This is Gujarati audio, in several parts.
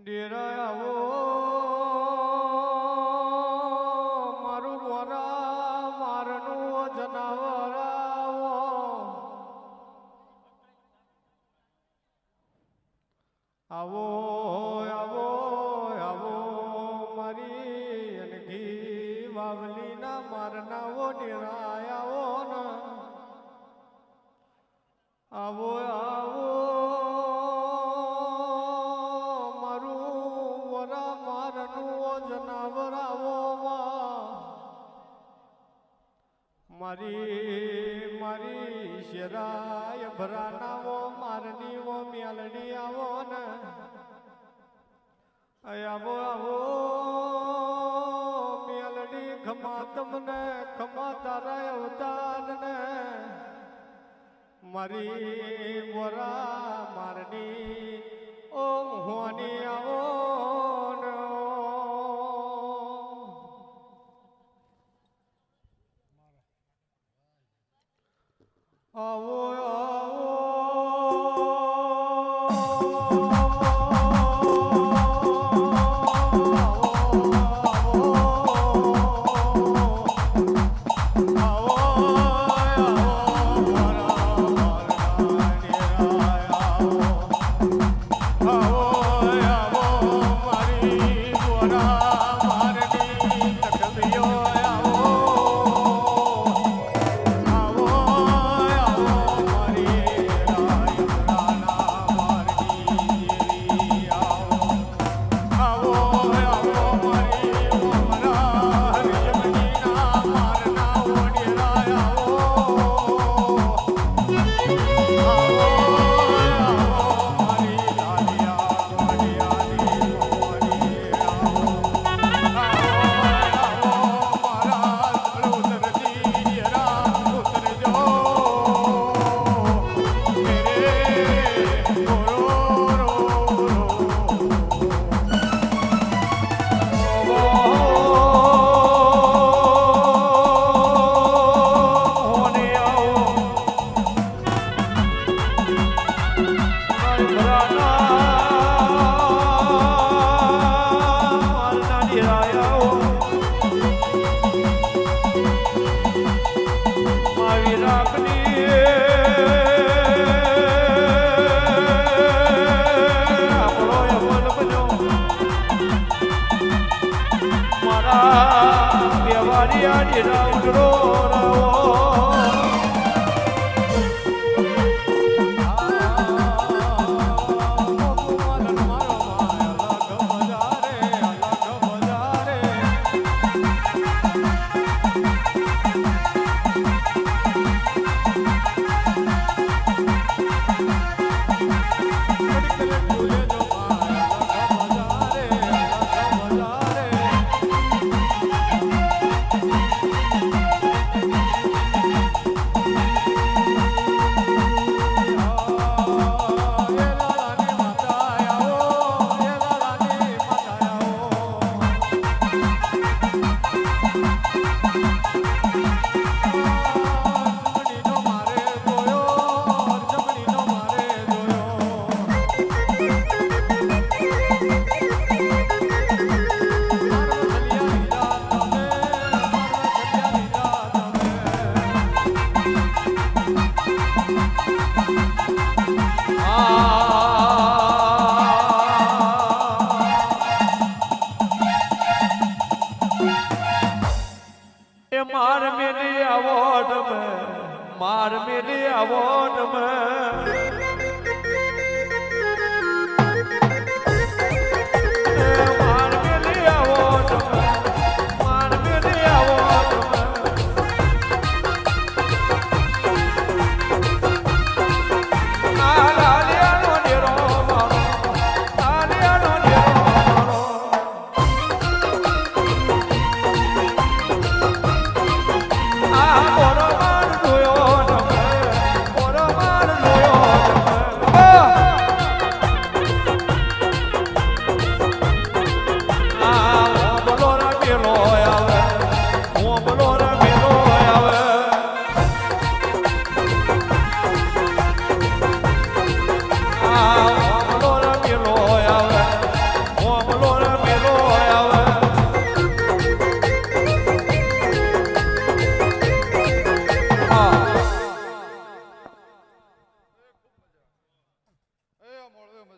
ડેરા આવો મારું મોરા મારનું જનાવર આવો આવો આવો આવો મારી અનઘી વાવલીના મારનાવો ડેરા આવો ને આવો આવો જનાવર આવો મારી મારી શેરાય ભરાનાવો મારની વો મેલડી આવો ને આવો આવો મેલડી ખમા તમને ખમા તારા અવતાર ને મારી વરા મારની ઓમ હોની આવો આવો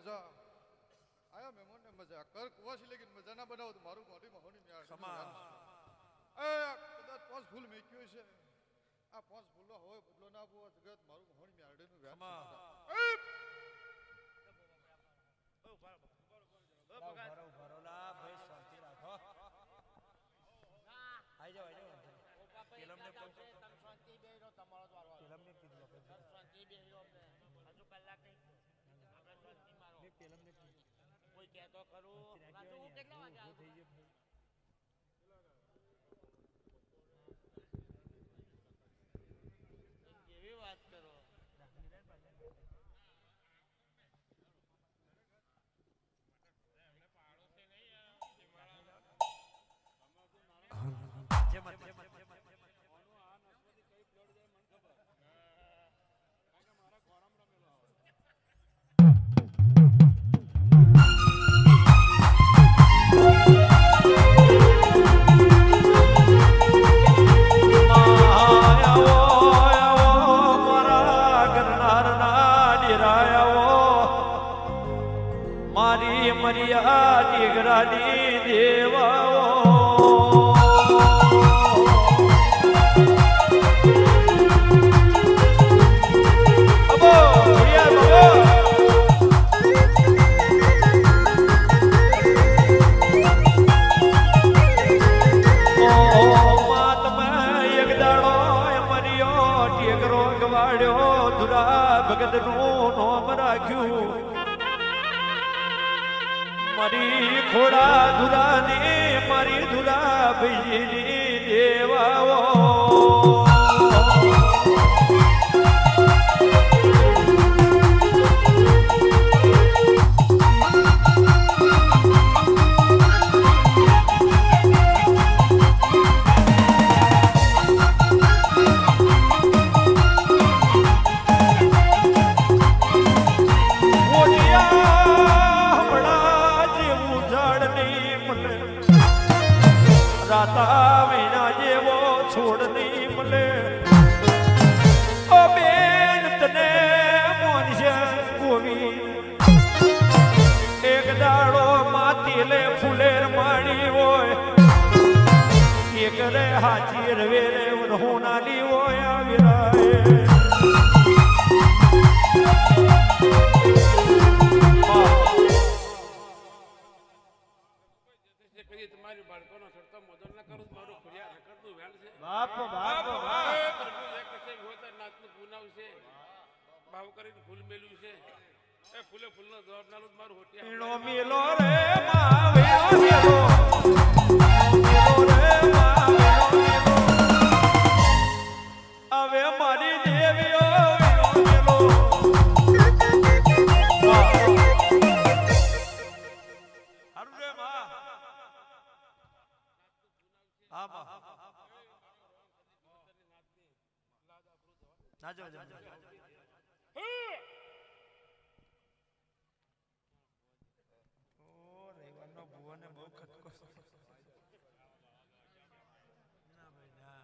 મજા આયા મહેમાનને મજા કર કુવાસી લેકિન મજા ના બનાવો તો મારું મોઢીમાં હોની મ્યાર એ કદાચ 5 ફૂલ મેક્યો છે આ 5 ફૂલો હોય બદલો ના બોવા જગત મારું હોની મ્યારડેનું વ્યાપ ભરોલા ભાઈ શાંતિ રાખો આઈ જાવ પેલમને શાંતિ બેહરો તમારો દ્વારો પેલમને કીધું શાંતિ બેહરો અમને હજુ કલાક નહીં આપણે શાંતિ મારો મે પેલમને કોઈ કહેતો કરું રાતો કેટલા વાગે આવ થઈ ગયો કેવી વાત કરો મારી મરિયા દીકરાની દેવાઓ ભગત નું નામ રાખ્યું મારી ખોડા ધુરાની મારી ધુરા બીજી દેવાઓ રાતા વિના જેવો છોડની મળે ઓ બેન તને મોનશે ગોવી એક દાડો માતી લે ફૂલેર માડી હોય એક રે હાચી રવે રે હોનાલી હોય વિરાય તમારી બાળકોનો છડતો મોદલ ના કરું મારું ખોડિયા રકડનું વેણ છે બાપ પ્રભુ એક છે હોતર નાચનું પૂનાવ છે ભાવ કરીને ફૂલ મેલ્યું છે એ ફૂલે ફૂલનો જવાબ ના લો મારું હોટિયા નો મેલો રે માવે મેલો રે માવે હવે મારી દેવીઓ મેલો હારું રે માં હા માં નાજો રેવાનો ભુવને બહુ ખટકો ના ભાઈ ના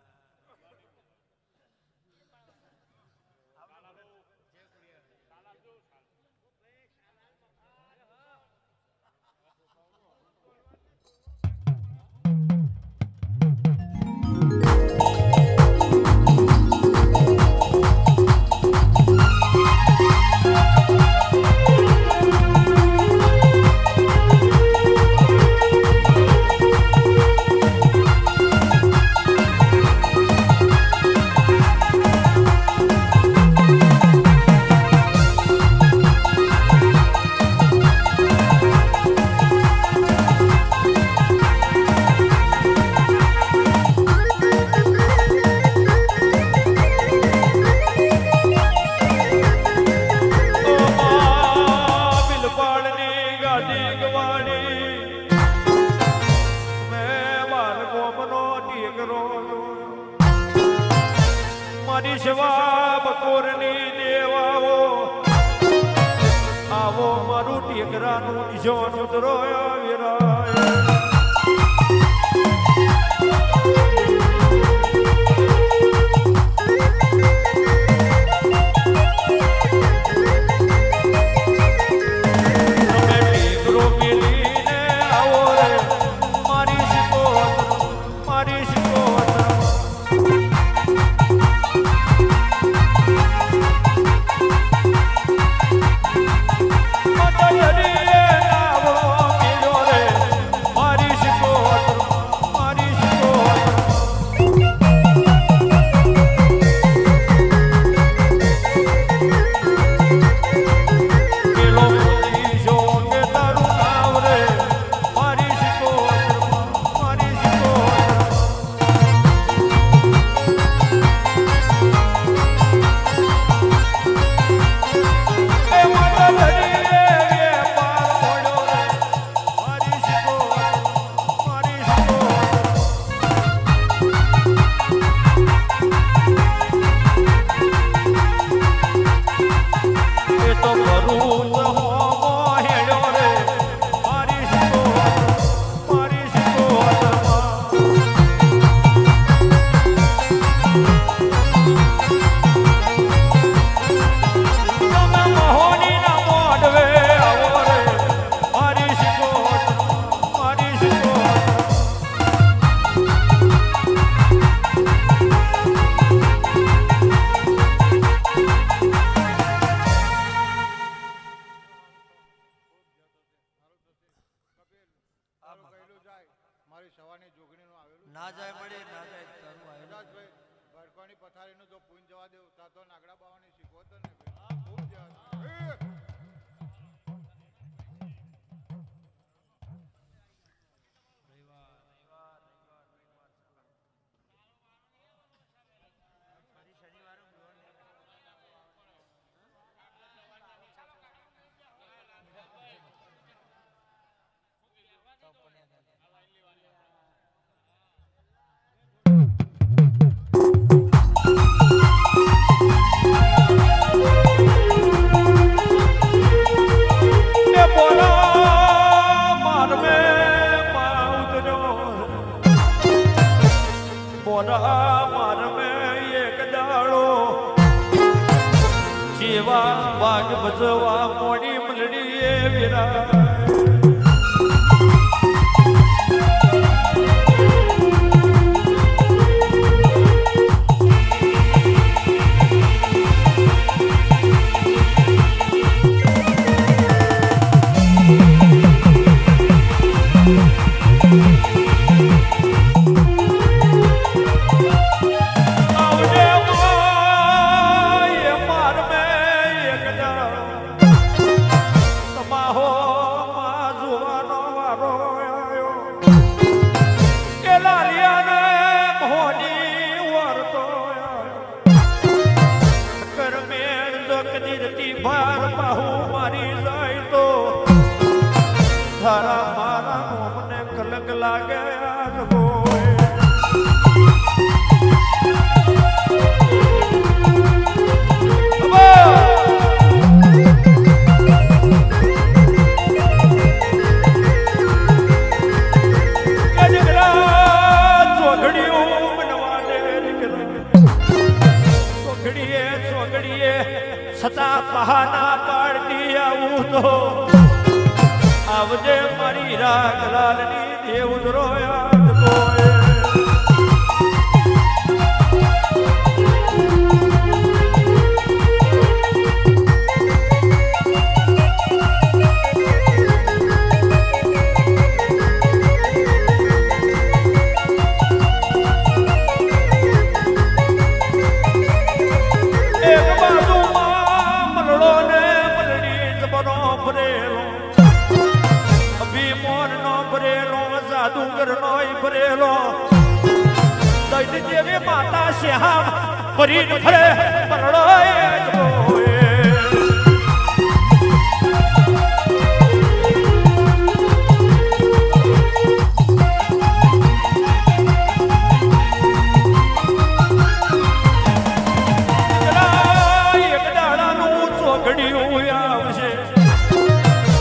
મારી સેવા બકોરની દેવાઓ આવો મારું ટેકરાનું નિશાન ઉતરોયા વિરાય સવારની જોગણીનું આવેલું ના જાય મળી ના જાય તારું આયુ. કદાચભાઈ ભરકોની પથારીનું જો પૂન જવા દેવું તા તો નાગડા બાવાની શીખવો તો ને ભાઈ ખૂબ જવા વાગ ભજવા મોડી મલડી એ વિરા છતાં બહાના પાડતી આવું તો આવજે મારી રાગલાલની દેવદરો યાદ કોઈ દેવી માતા શ્યામ ફરી ફરે પરડો એક દાડાનું ચોઘડિયું આવશે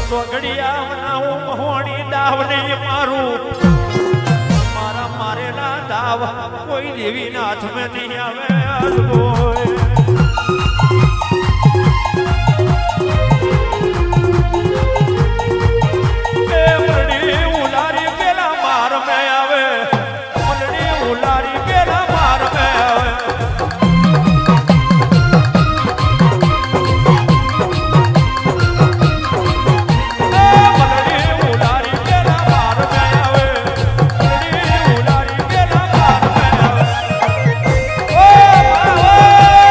ચોઘડિયા બનાવું મહોણી દાવને મારું કોઈ દેવી નાથ में नहीं आवे કોઈ એ મલડી ઉલારી પેલા માર મે આવે મલડી ઉલારી પેલા માર મે આવે Oh!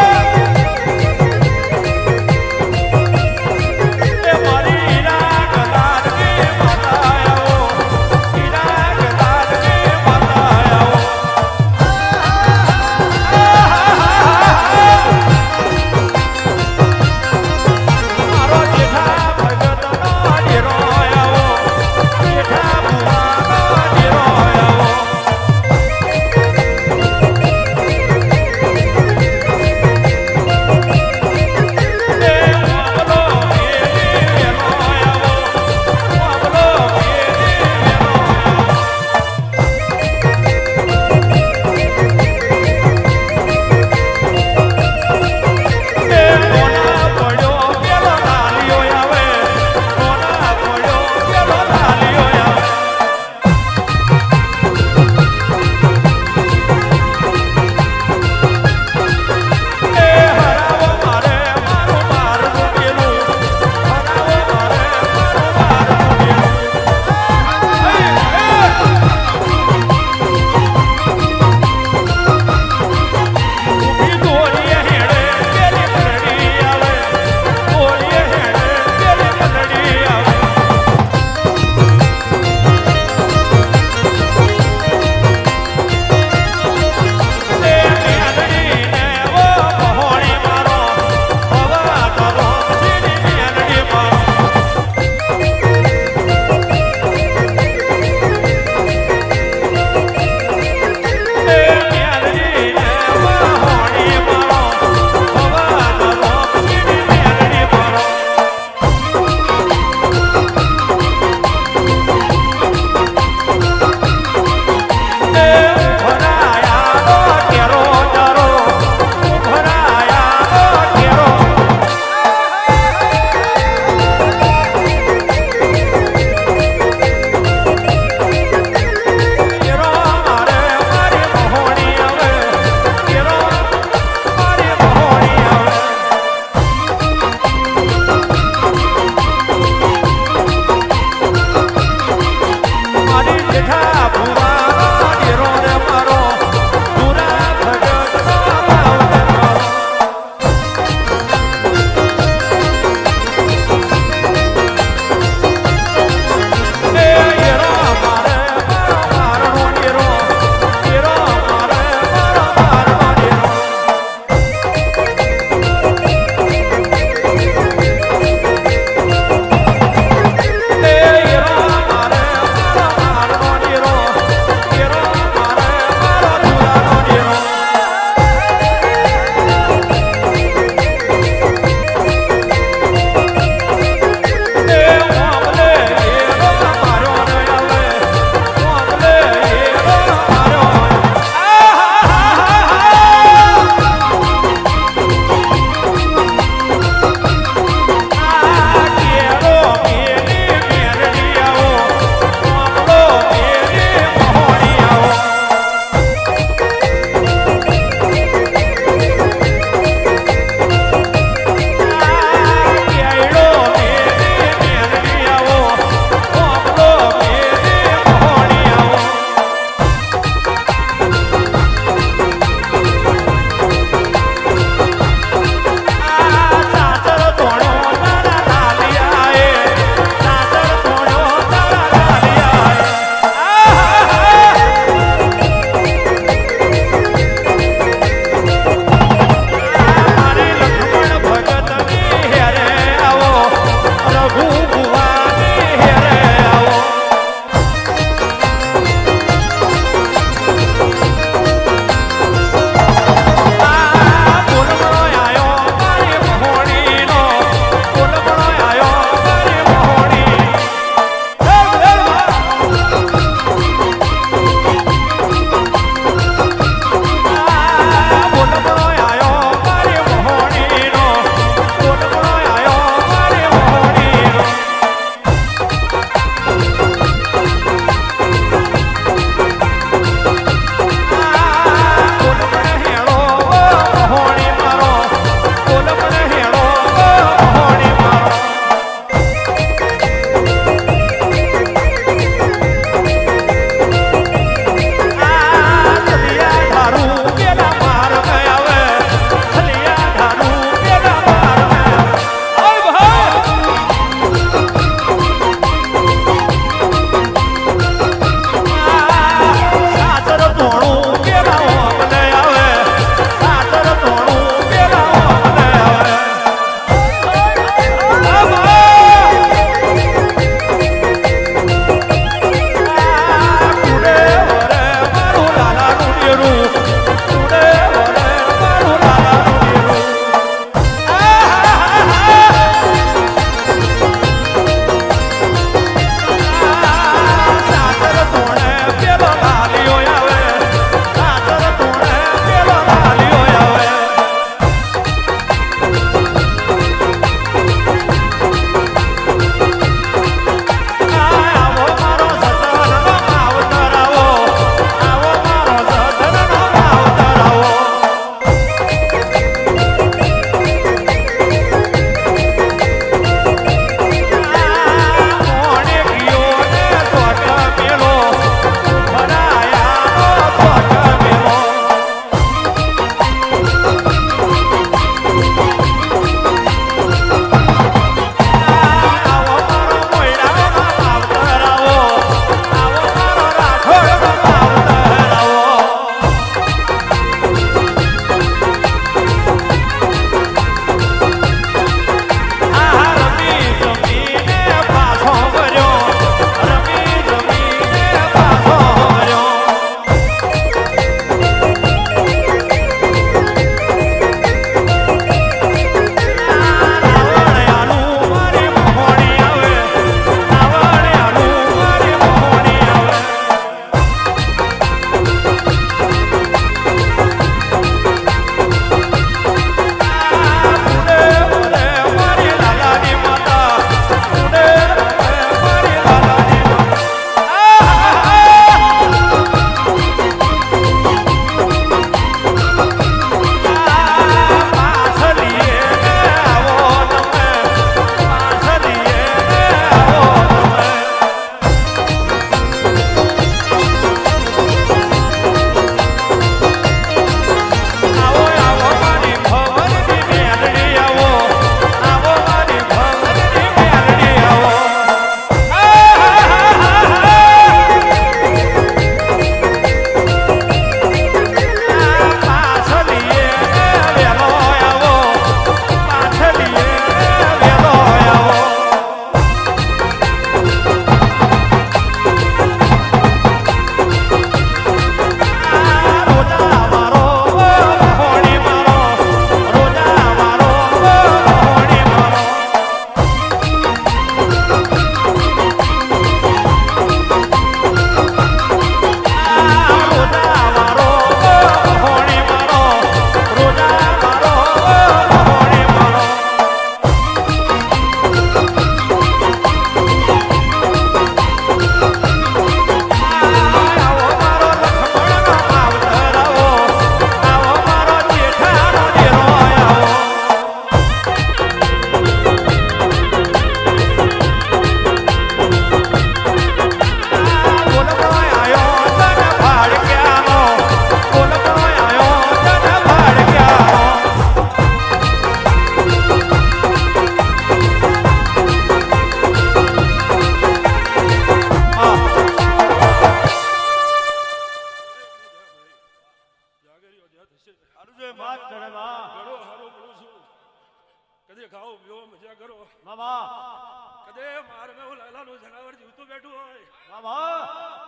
બાબા કદે માર મેં હું લાલાનું જનાવર જીવતું બેઠું હોય બાબા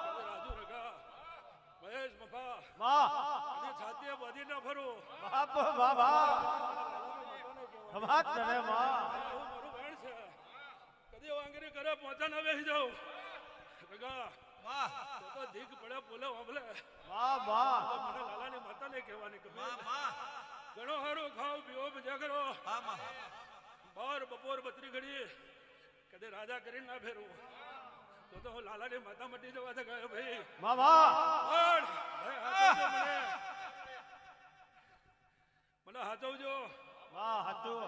કદે રાજુ રગા મહેશ મફા બા કદે છાતીએ બધી ના ફરું બાપ બાબા ખબર તને માં આવું મારું બેણ છે કદે વાંગરી કરે પહોંચા ના બેસી જાઉં રગા તો દીક પડે બોલે વાંભલે બા બા મને લાલાની માતાને કહેવાની કે ઘણો હારો ખાવ પીવો મજા કરો બાર બપોર બત્રી ઘડી કદે રાજા કરીને ના ફેરવું તો હું લાલાની માતા મટી જવા તો ગયો ભાઈ બાબા પણ ભાઈ મને હાચવજો બા હાચું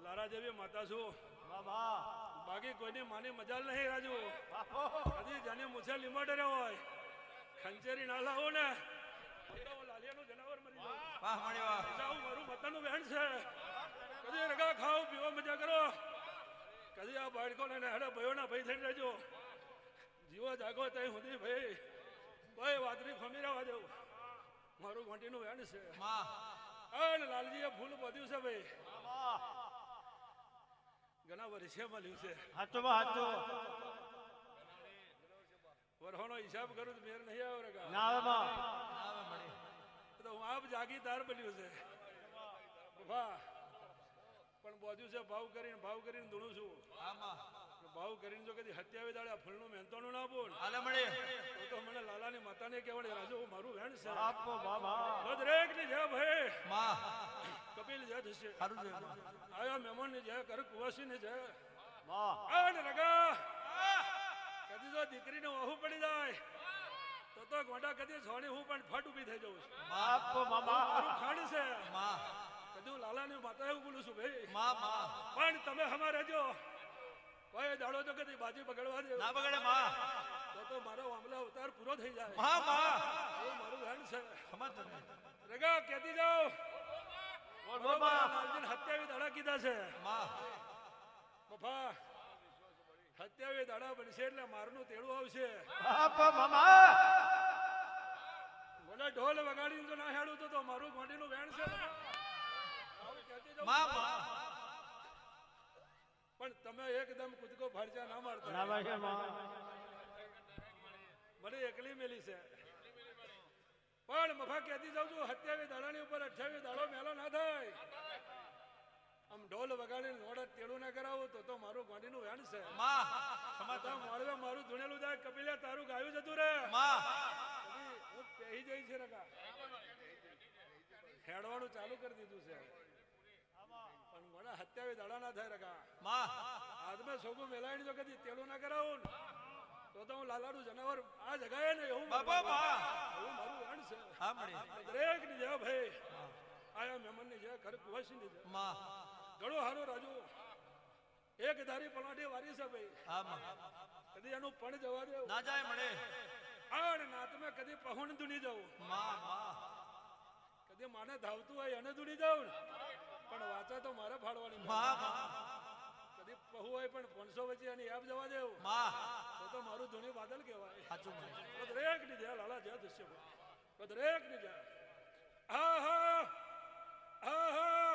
લારા જેવી માતા છું બાબા બાકી કોઈની માની મજાલ નહીં રાજુ બાપો કદી જાને મુછે લીમડે હોય ખંચેરી ના લાવો ને લાલિયાનું જનાવર મરી જાઉં મારું માતાનું બહેન છે કદી રગા ખાઓ પીવો મજા કરો કદી આ બાળકોને હેડે ભયોના ભાઈ થઈને રહેજો જીવો જાગો ત્યાં સુધી ભાઈ કોઈ વાતની ખમી રહેવા દેવું મારું ઘંટીનું બહેન છે અને લાલજીએ ફૂલ બધ્યું છે ભાઈ ઘણા વર્ષે મળ્યું છે હાચું બા હાચું વરહોનો હિસાબ કરું તો મેર નહીં આવે રગા ના આવે બા તો હું આપ જાગીદાર બન્યું છે વાહ પણ બોધ્યું છે ભાવ કરીને ધૂણું છું ભાવ કરીને જો કદી હત્યાવી દાડે ફૂલનું મહેનતાનું ના બોલ તો મને લાલાની માતાને કહેવાડે રાજુ મારું વેણ છે બાપ બાબા દરેક ની જય ભાઈ કપિલ જય થશે આયા મહેમાન ની જય કર કુવાસી ની જય બા આને રગા કદી જો દીકરીને વહુ પડી જાય તો ગોંડા કદી છોડી હું પણ ફટ ઉભી થઈ જાઉં છું બાપ બાબા મારું ખાંડ છે કદી હું લાલાની માતા એવું બોલું છું ભાઈ પણ તમે હમારે જો કોઈ દાડો તો કદી બાજી બગડવા દે ના બગડે માં તો મારો મામલા અવતાર પૂરો થઈ જાય માં માં એવું મારું ધ્યાન છે ખબર તને રગા કેતી જાઓ બોલ બાબા લાલજીને 27 દાડા કીધા છે માં બફા 27 દાડા બનશે એટલે મારનું તેડું આવશે બાપ મામા મને ઢોલ વગાડીને તો ના હેડું તો મારું ગોંડીનું વેણ છે આવું કહેતી જાઉં. માં માં પણ તમે એકદમ કૂદકો ફાડચા ના મારતા ના ભાઈ માં મને એકલી મેલી છે પણ મફા કહેતી જાઉં છું 27 દાડાની ઉપર 28 દાડો મેલો ના થાય આમ ઢોલ વગાડીને ઘોડા તેડું ના કરાવું તો મારું ગોંડીનું વેણ છે માં સમાતા મોડવે મારું ધૂણેલું જાય કપિલે તારું ગાયું જતું રે માં હું કહી જઈ છે રકા હેડવાનું ચાલુ કરી દીધું છે પણ મને 27 દાડા ના થાય રકા માં આદમે સોગું મેલાઈને જો કદી તેડું ના કરાવું તો હું લાલાનું જનાવર આ જગાએ ને એવું બાબા માં એવું મારું વેણ છે હા મળી દરેક ની જય ભાઈ આયા મહેમાન ની જય ઘર કુવાસી ની જય માં ઘણો હારો રાજુ એક ધારી પલાટી વારી છે ભાઈ હા માં કદી એનું પણ જવા દે ના જાય મળે આડ નાતમે કદી પહોણ દુની જાઉં માં માં કદી માને ધાવતું હોય એને દુની જાઉં પણ વાચા તો મારે ફાડવાની માં કદી પહુ હોય પણ 500 વચ્ચે એની આપ જવા દેવું માં તો મારું ધૂણી બાદલ કહેવાય સાચું મળે દરેક ની જય લાલા જય દૃશ્ય દરેક ની જય હા હા હા હા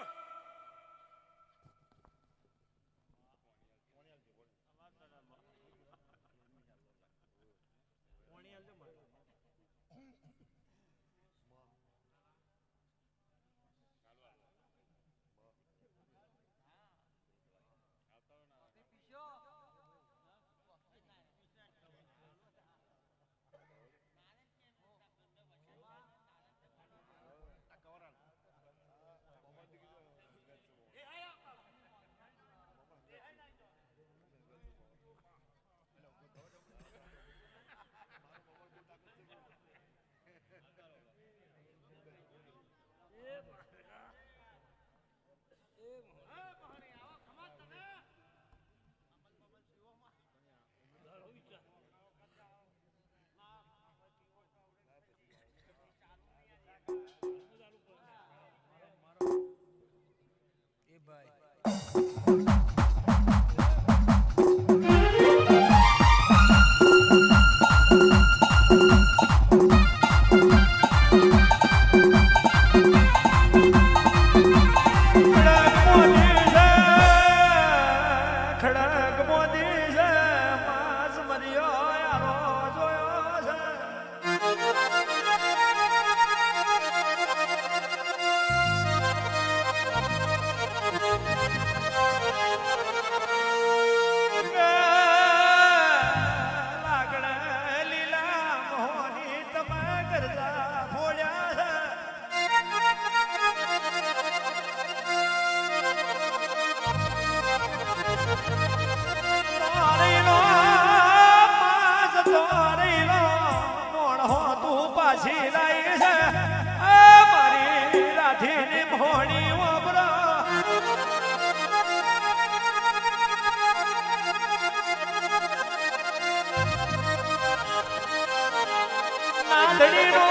ધણીનો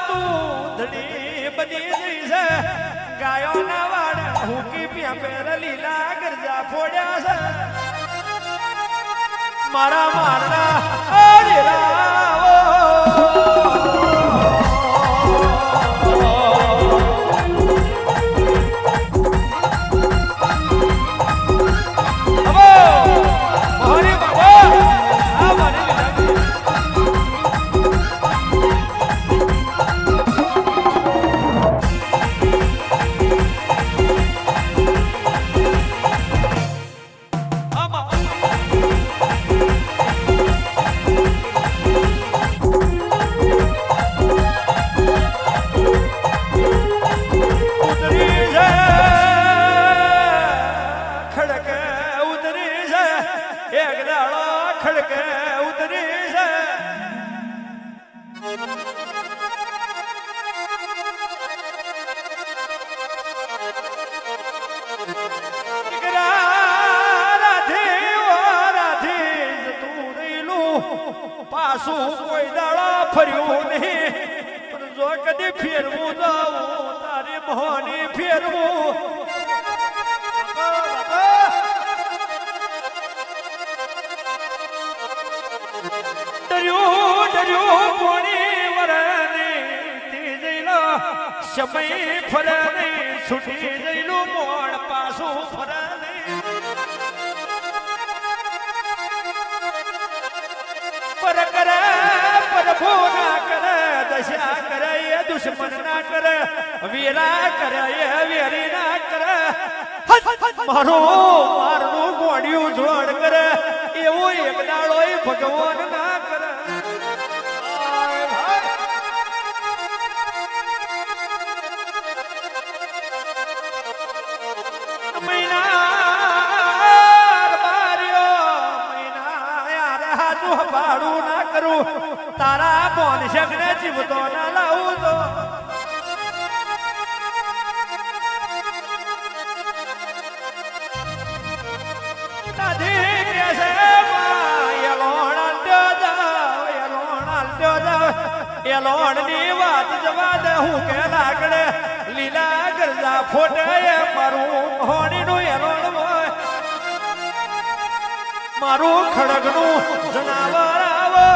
તું ધણી બની જઈ છે ગાયોના વાડ હુકી પેપેર લીલા ગરજા ફોડ્યા છે મારા મારના અરે રાવો પાછું કોઈ દાડા ફર્યું નહીં પણ જો કદી ફેરવું જાઉં તારી મોહની ફેરવું ડર્યું કોણી વરની તી જઈલો સમય ફરે નહીં છૂટી જઈલું મોડ પાછું ફરે નહીં પર કરે પ્રભુ ના કરે દશા કરે એ દુશ્મન ના કરે વીરા કરે એ વેરી ના કરે મારું ગોળિયું જોડ કરે એવું એક દાડો ભગવાન ના કરે ભાડું ના કરું તારા બોન શકને જીવતો ના લાવું તો એલોણની વાત જવા દે હું કે લાગડે લીલા ગરજા ફોટે મારું હોણીનું એલોણ હોય મારું ખડગનું જનાવર આવો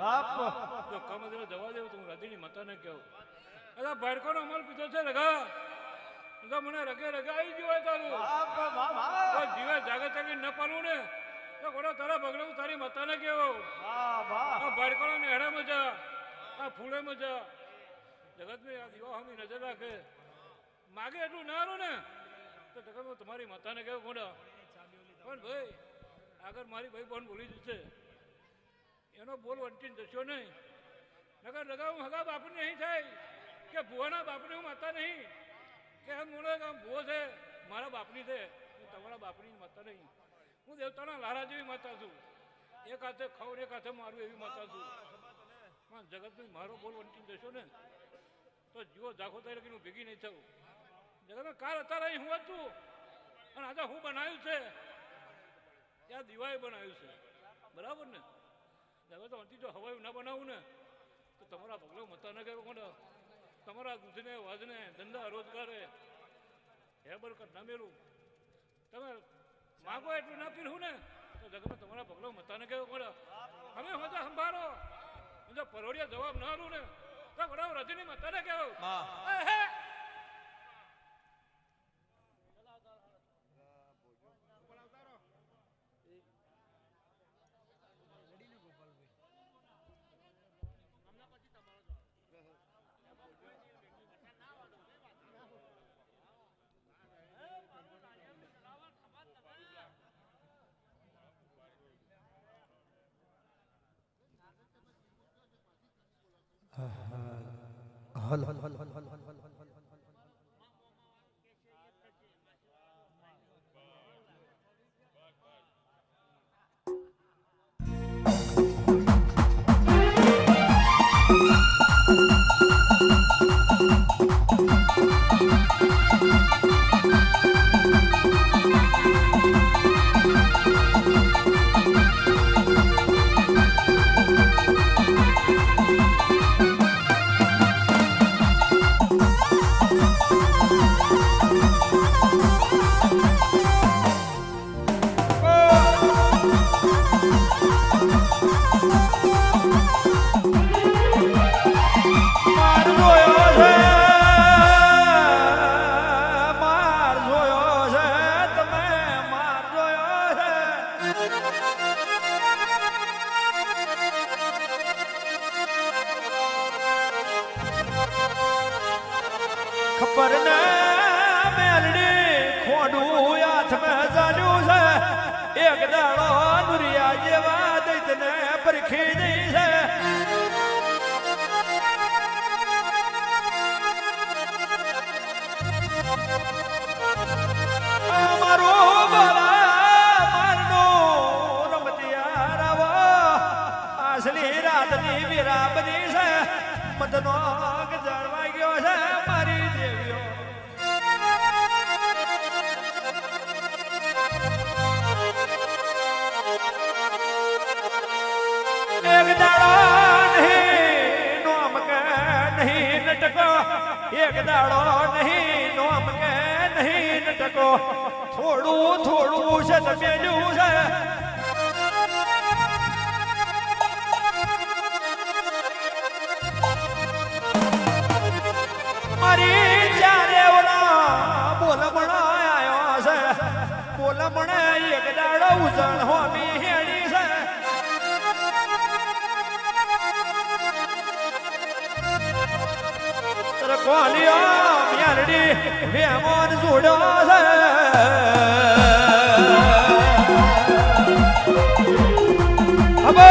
બાપ તો કમદરે જવા દેવું તો હું રતિની માતાને કહું અરે બાળકોનો અમલ પીધો છે રગા તો મને રગે રગે આવી ગયો હોય તારું તો જીવે જાગે ચાલી ન પાડવું ને તો ઘોડો તારા ભગડું તારી માતાને કેવો આ બાળકોનો નેહડા મજા આ ફૂલે મજા જગતને આ દીવા હમી નજર રાખે માગે એટલું ના હારું ને તો જગતમાં તમારી માતાને કેવો ઘોડા પણ ભાઈ આગળ મારી ભાઈ બહેન બોલી જશે એનો બોલ વંટીને જશો નહીં નગર લગાવું હગા બાપને નહીં થાય કે ભુવાના બાપને હું માતા નહીં કે એમ મોડે આમ ભુવો છે મારા બાપની છે હું તમારા બાપની માતા નહીં હું દેવતાના લારા જેવી માતા છું એક હાથે ખાઉં એક હાથે મારું એવી માતા છું પણ જગતમાં મારો બોલ વંટીને જશો ને તો જીવો ઝાખો થાય લગીને હું ભેગી નહીં થવું જગતમાં કાલ અત્યારે અહીં હું હતું અને આજે હું બનાવ્યું છે ત્યાં દિવાએ બનાવ્યું છે બરાબર ને હવે તો અંતિ જો હવાયું ના બનાવું ને તો તમારા પગલો મતા ના કહેવો કોને તમારા દૂધને વાજને ધંધા રોજગારે હે બરકત ના મેળવું તમે માગો એટલું ના પીરું ને તો જગતમાં તમારા પગલો મતા ના કહેવો કોને અમે મજા સંભાળો જો પરોડિયા જવાબ ના આલું ને તો બરાબર રજની મતા ના કહેવો હલ હલ હલ હલ હલ હલ ખબર ને મેલડી ખોડું હાથમાં ચાલ્યું છે એક દાડો દુરિયા જેવા દૈતને પરખી દઈ છે મારું બોલા મારનું રમતિયા રાવો આસલી રાતની વીરા બની છે મતનો ગજરવા ગયો છે મારી દેવીઓ એક દાડો નહીં નોમ કે નહીં નટકો એક દાડો નહીં નોમ કે નહીં નટકો થોડું થોડું છે તમેલું છે મારી ચારે ઓલા બોલમણો આવ્યો છે બોલમણે એક દાડો ઉજણ હોમી હેડી છે તર કોલિયો મ્યારડી વેમોન જોડો છે અબો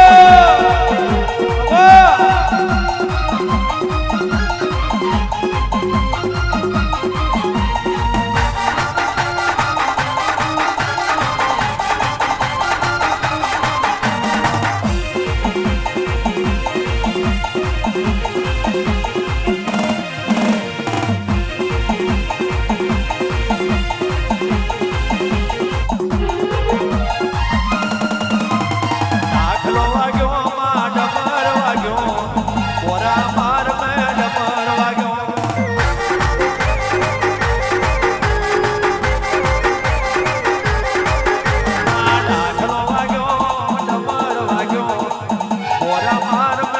માર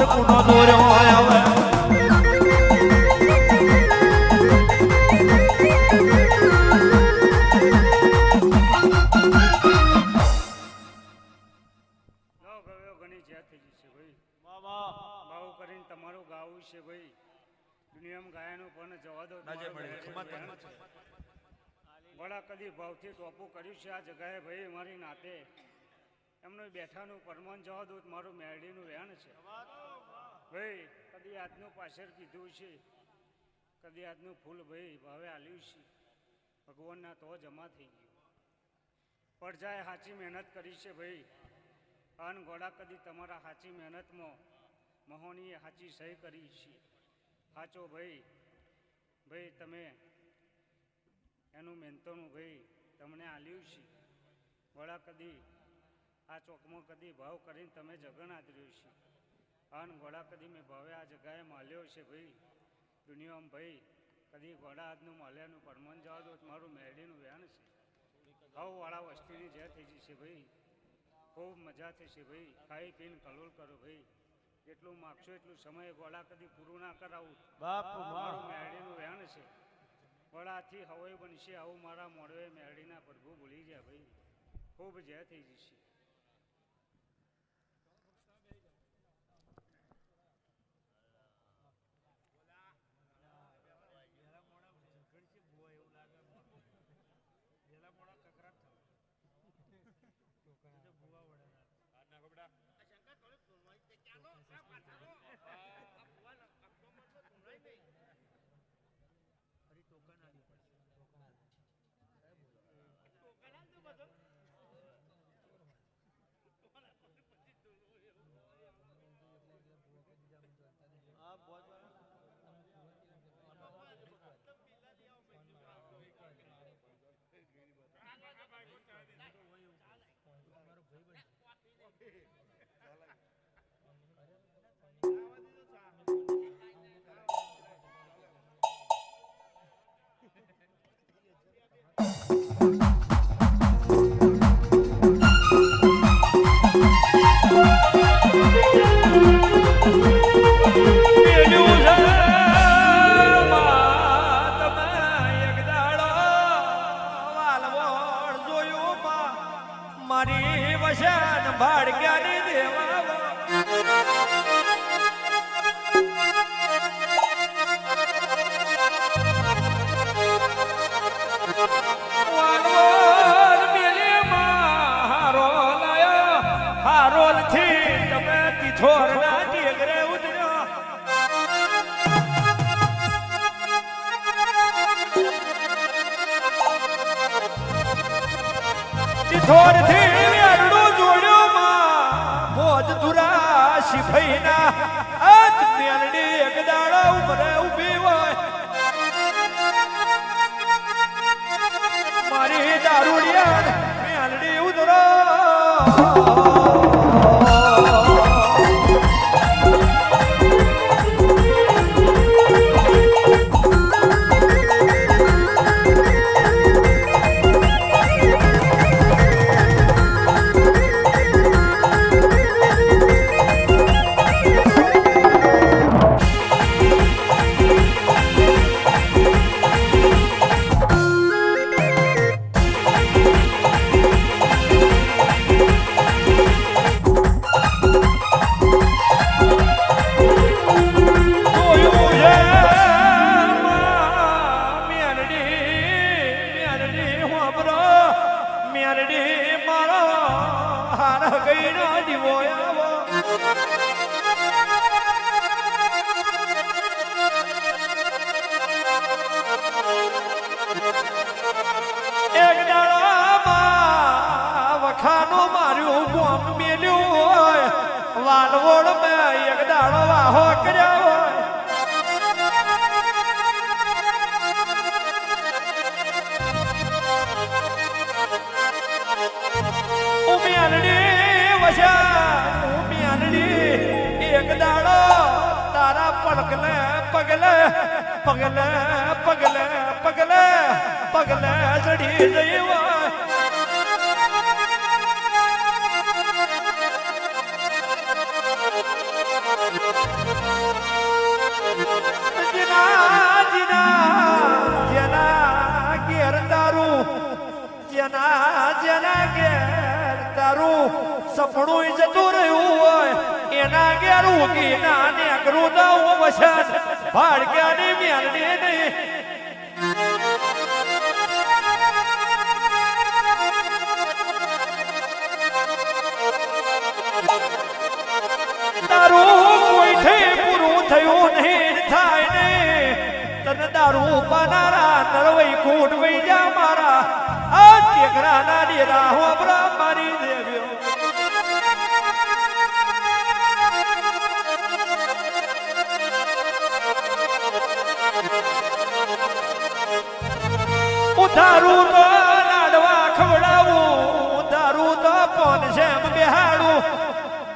પુનો દોર્યો આવે લો ગયો ઘણી જ્યાં થઈ જશે ભાઈ ભાવ કરીને તમારું ગાવું છે ભાઈ દુનિયામાં ગાયનું પણ જવા દો વડા કદી ભાવથી ટોપું કર્યું છે આ જગાએ ભાઈ મારી નાતે એમનું બેઠાનું પરમાન જવા દો મારું મેરડીનું વેણ છે ભાઈ કદી આજનું પાછળ કીધું છે કદી આજનું ફૂલ ભાઈ ભાવે આલ્યું છે ભગવાનના તો જમા થઈ ગયું પડજાએ સાચી મહેનત કરી છે ભાઈ અન ઘોડા કદી તમારા સાચી મહેનતમાં મહોનીએ સાચી સહી કરી છે સાચો ભાઈ ભાઈ તમે એનું મહેનતોનું ભાઈ તમને આલ્યું છે ઘોડા કદી આ ચોકમાં કદી ભાવ કરીને તમે જગન આદર્યું છે અન ઘોડા કદી મેં ભાવે આ જગાએ માલ્યો છે ભાઈ દુનિયામાં ભાઈ કદી ઘોડા આજનું માલ્યાનું પરમાન જવા દો મારું મેરડીનું વ્યાન છે ઘઉંવાળા વસ્તીની જે થઈ જશે ભાઈ ખૂબ મજા થશે ભાઈ ખાઈ પીને કલોલ કરો ભાઈ જેટલું માગશો એટલું સમય ગોળા કદી પૂરું ના કરાવું મારું મેરડીનું વ્યાન છે ગોળાથી હવાઈ બનશે આવું મારા મોડવે મેરડીના પ્રભુ ભૂલી ગયા ભાઈ ખૂબ જય થઈ જશે મારી વસન ભાડક્યાની દેવા હારોલ થી તમે તિથોર ના ટેગરે ઉતર્યો તિથોર થી અરડું જોડ્યો માં ભોજ દુરા સિફઈના આજ મેલડી એક દાડો ઉમરે ઊભી હોય મારી દારૂડિયા મેલડી ઉતરો વાલવોડ મેં એક દાડો વાહો કર્યો ઉમિયાનડી વસા ઉમિયાનડી એક દાડો તારા પગલે પગલે પગલે પગલે પગલે પગલે ચડી જઈ જેના જેના ઘેર તારું સપનું જતું રહ્યું હોય એના ઘેર ઉગી ના નેકરું દઉં વસન ભાડક્યાની મેલડી નહીં તારું કોઈથી પૂરું થયું નહીં થાય ને તને દારૂ બનારા નરવઈ કૂટ વઈ જા મારા આ ટેકરાના ડેરા હોબરા મારી દેવ્યો દારૂ તો લાડવા ખવડાવું દારૂ તો કોણ જેમ બેહાડું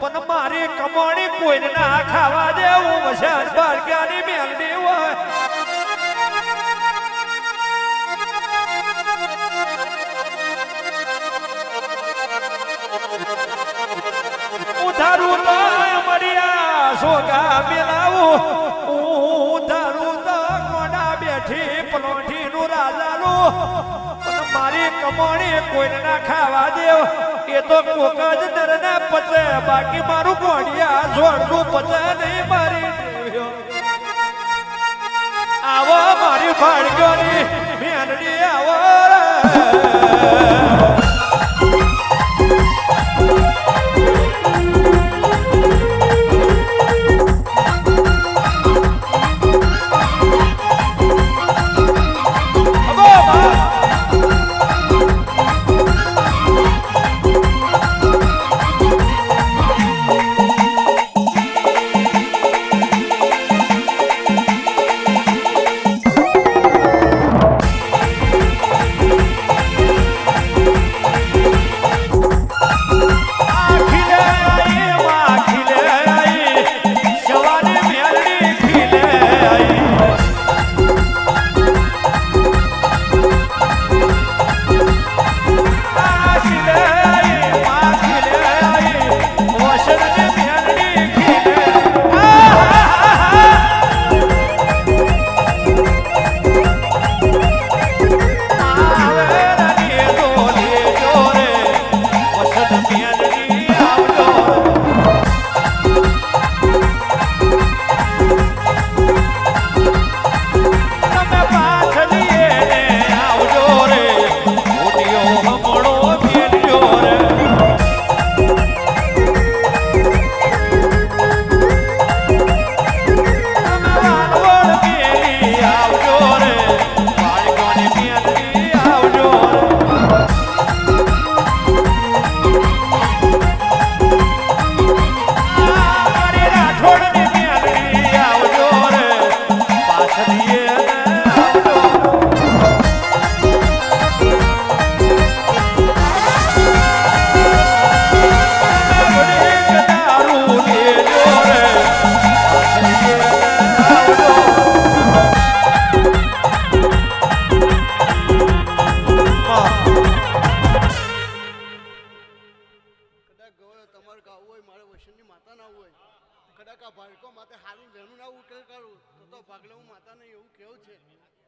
પણ મારી કમાણી કોઈને ના ખાવા દેવું વસાદ બારગાની મેલડી હોય દારૂ તો મરિયા સોગા મેલાવું દારૂ તો કોડા બેઠી પલોઠી નું રાજાનું પણ મારી કમાણી કોઈને ના ખાવા દેવ એ તો કોક જ દરના પચે બાકી મારું ગોડિયા જોડનું પચે નહીં મારી દેવ્યો આવો મારી ભાડ્યોની મેલડી આવો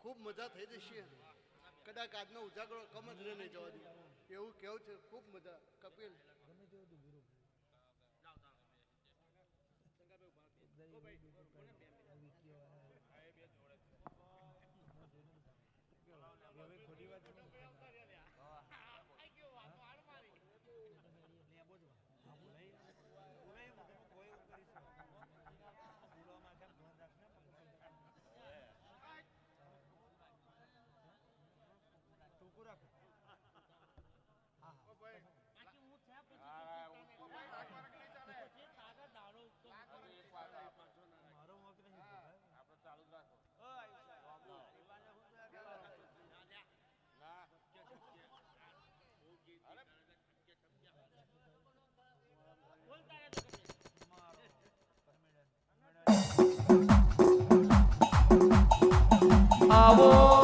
ખૂબ મજા થઈ જશે કદાચ આજનો ઉજાગરો કમ જ રહી નહીં જવા દે એવું કેવું છે ખૂબ મજા કપિલ આવો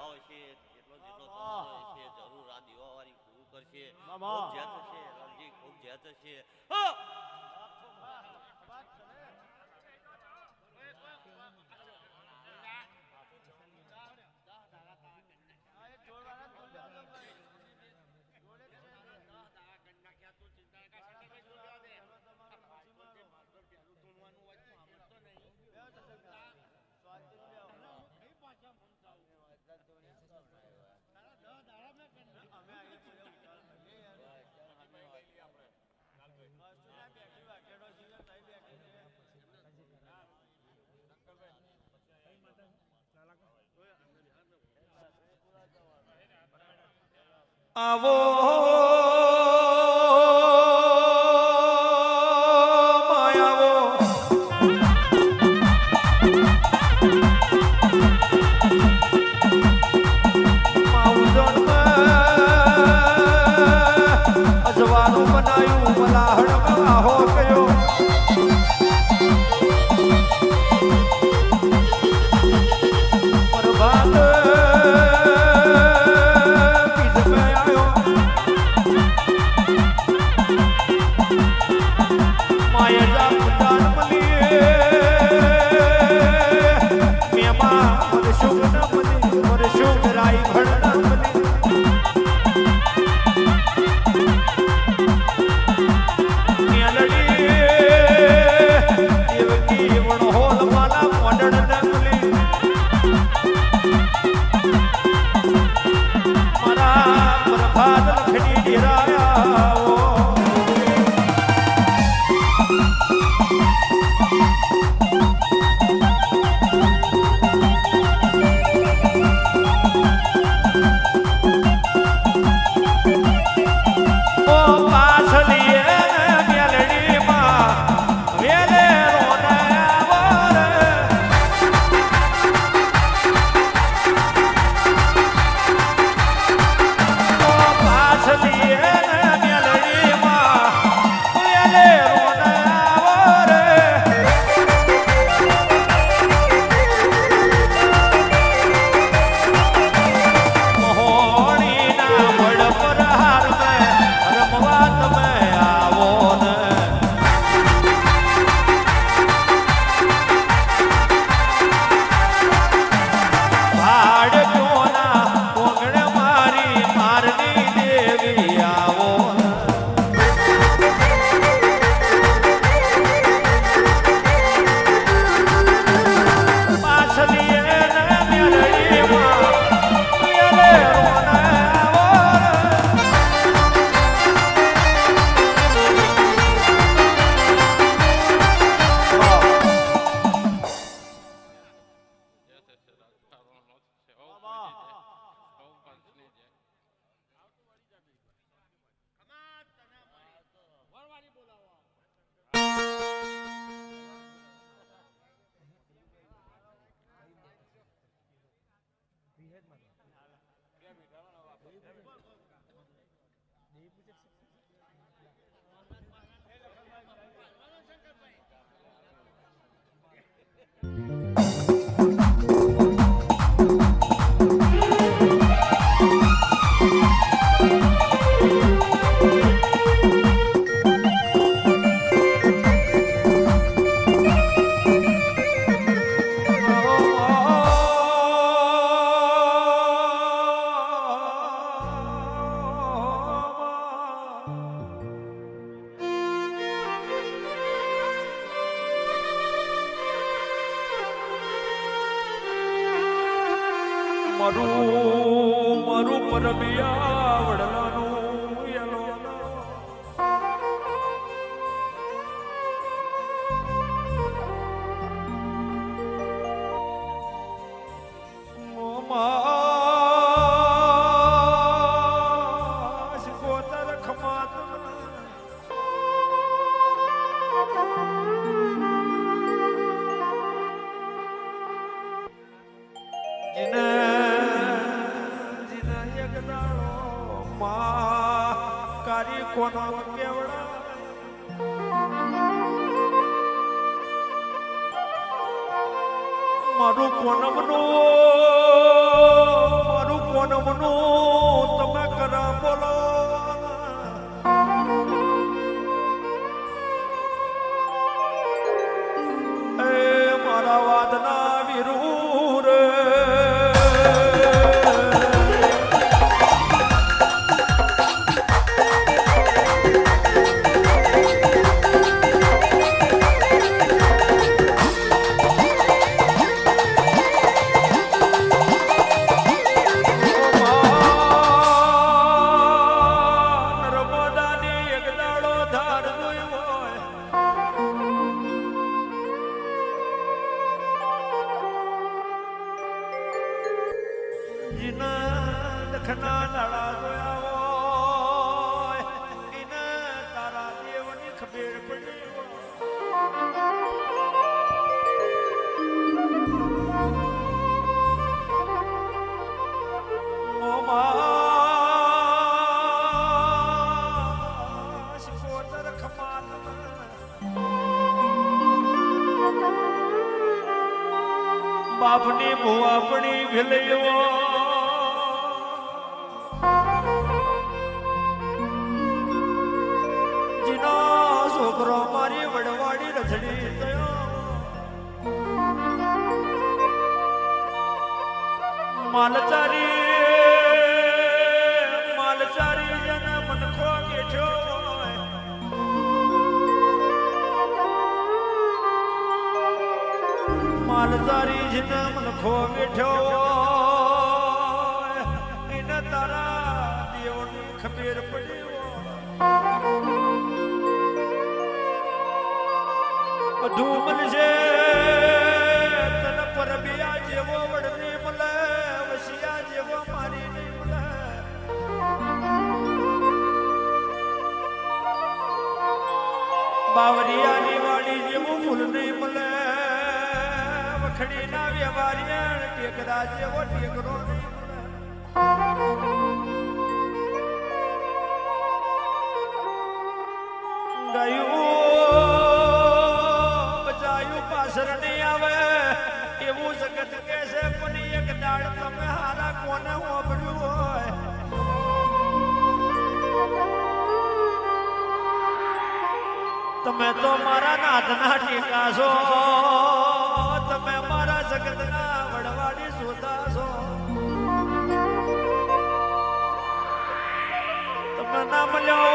ભાવ છે એટલો જેટલો તમારો છે જરૂર આ દીવાવાળી પૂરું કરશે ખૂબ જેત છે લાલજી ખૂબ જેત છે આવો માયાવો અજવાનું બનાયું મલાહડ આહો કયો પ્રભાત મારું પરબિયા વડલાનું યલો ગોતર ખમાત કોનો કેવડા મારું કોનમનું નમનું તમે કરા બોલો એ મારા વાદના વીરુ રે બાપની ભુવાપણી ભેલૈયો જીનો છોકરો મારી વડવાડી રથડી થયો માલચારી જન મનખો બેઠો માલધારી જન મનખો બેઠો એને તારા દેવની ખબેર પડ્યો ધૂમલ છે તન પરબિયા જેવો વડની મળે વસિયા જેવો મારી નહીં મળે બાવરિયાની વાડી જેવું ફૂલ નહીં મળે ખડીના વ્યવહારિયા ટેકરા જેવો ટેકરો ગયું બચાયું પાછળ નહીં આવે એવું જગત કે છે પણ એક દાડ તમે હારા કોને વાપર્યું હોય તમે તો મારા નાથના ટેકા છો તમે મારા જગતના વડવાડી સોતા છો તમે ના મળ્યો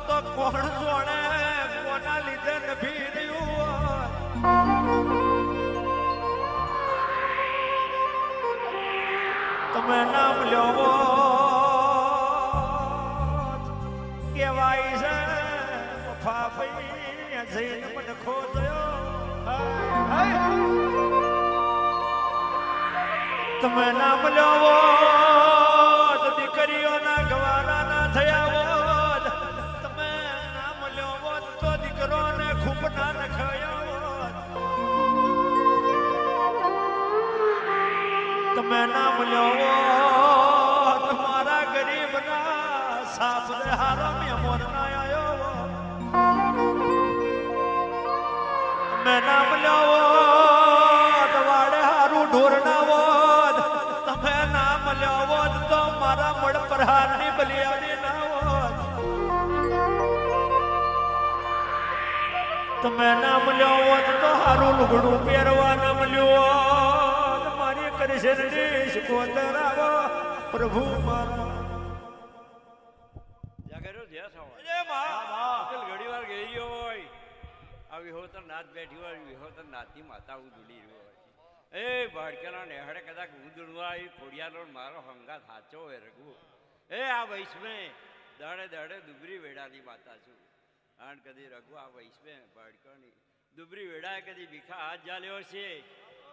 તો કોણ જોણે કોના લીધે નથી રહ્યું તમે ના મળ્યો કેવાય છે ફાફઈ જઈને મને ખોજ્યો તમે ના મળ્યો તો દીકરીઓના ગવારા ના થયા હોત તમે ના મળ્યો હોત તો દીકરોને ખૂબ ના નખાયો તમે ના મળ્યો હોત મારા ગરીબના સાસરે હારા મેમોર ના આવ્યો મેં ના મળ્યો વાડે હારું ઢોર ના હોત તમે ના મળ્યો હોત તો મારા મળ પ્રહારની બલિયારી ના હોત તમે ના મળ્યો હોત તો હારું લુગડું પહેરવા ના મળ્યું મારી કરી છે કોતરાવો પ્રભુ મારા ઘડી વાર ગઈ હોય આ વિહોતર નાથ બેઠી હોય વિહોતર નાથની માતા ઉદુડી રહ્યો હોય એ ભડકેલા નેહડે કદાચ ઉદડવા એ ખોડિયાનો મારો હંગાત સાચો હોય રઘુ એ આ વૈષ્મે દાડે દાડે દુબરી વેડાની માતા છું આણ કદી રઘુ આ વૈષ્મે ભડકણી દુબરી વેડાએ કદી ભીખા હાથ જાલ્યો છે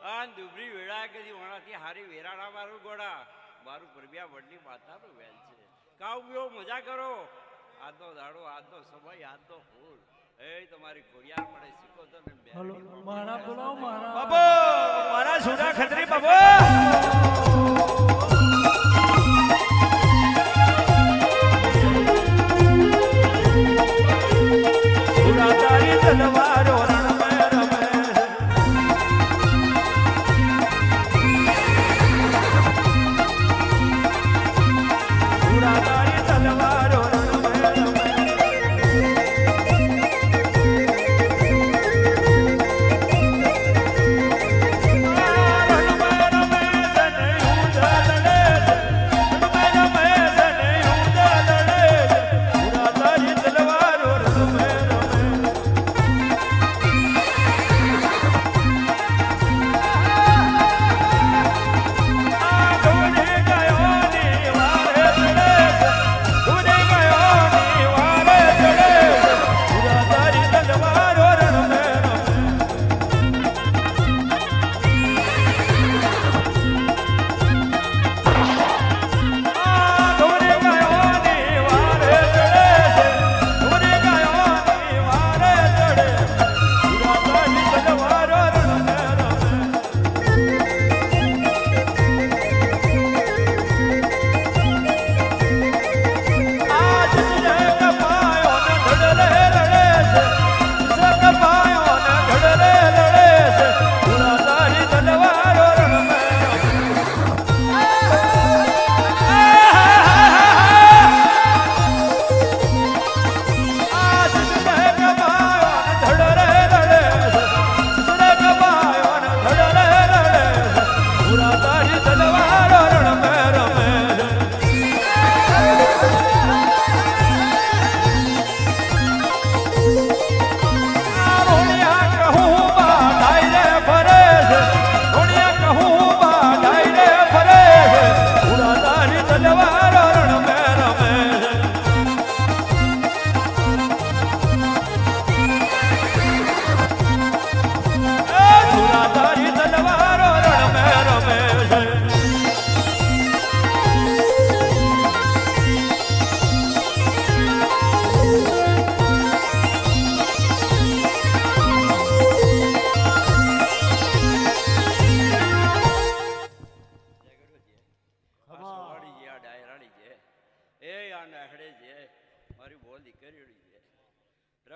આન દુબરી વેડાએ કદી વણાથી હારી વેરાણા મારું ગોળા મારું પરબિયા વડની માતાનું વેલ છે કાવ ગયો મજા કરો આજનો દાડો આજનો સમય આજનો ફૂલ એ તમારી ખોડિયાર પડે શીખો તો ને મારા બોલાવો બાબો મારા સુરા ખત્રી બાબો સુરા તારી તલવારો રણ મે રમે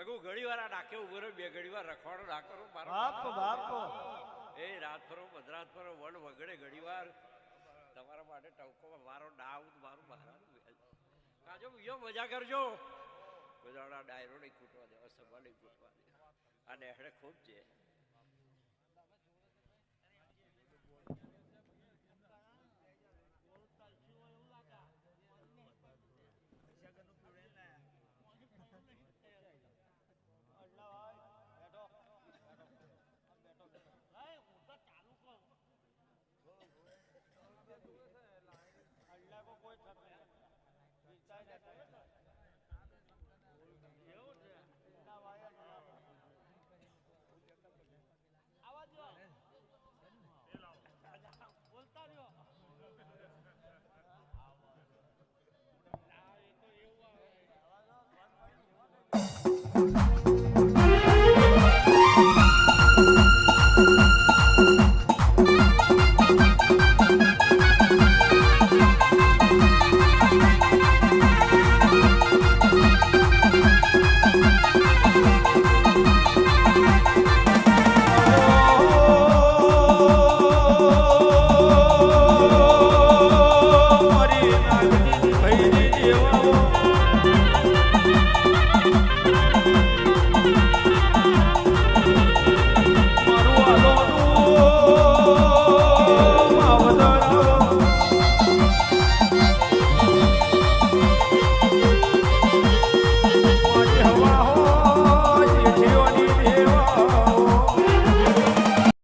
રઘુ ઘડી વાર આ ડાકે ઉભો રહ્યો, બે ઘડી વાર રખવાડો ના કરો મારો બાપ બાપ એ રાત ફરો મધરાત ફરો વડ વગડે ઘડી વાર તમારા માટે ટવકો મારો ડાઉ મારું મહારાજ કાજો બીજો મજા કરજો બધાડા ડાયરો નહીં ખૂટવા દેવા, સભા નહીં ખૂટવા દે આ નેહડે ખૂબ છે